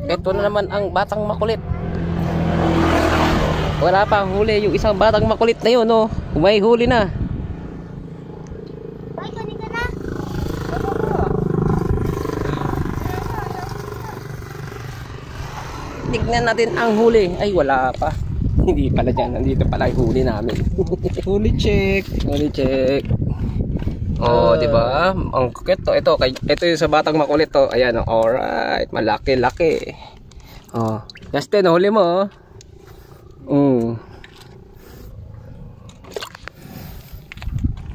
Ito na naman ang batang makulit. Wala pa huli yung isang batang makulit na yun, oh. May huli na. Ay, kunin ka na. Tignan natin ang huli. Ay, wala pa. Hindi pala dyan. Nandito pala yung huli namin. Huli check. Huli check. Oh, di ba? Ang cute to. Ito yung sa batang makulit to. Ayan, oh. Alright. Malaki-laki. Oh. Justin, huli mo, oh.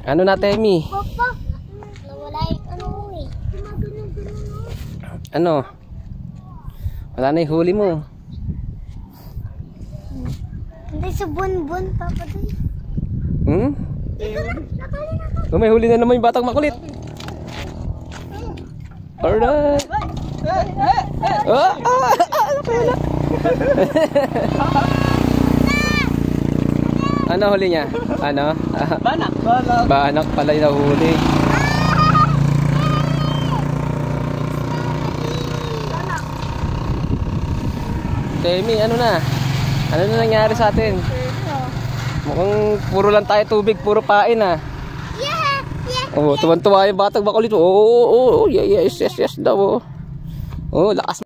Ano na, Temi? Papa, nawala yung ano eh. Ano? Wala na yung huli mo. Hindi sa bun-bun, Papa. Hmm? Ito na, nakali na ako. Oh, may huli na naman yung batang makulit. Alright. Ano huli niya? Ano? Banak. Banak pala yung huli. Temi, ano na? Ano na nangyari sa atin? Mukhang puro lang tayo tubig, puro pain, ah. Yeah. Oh, tuwan-tuwa yung batang makulit. Oh, yes daw. Oh, lakas.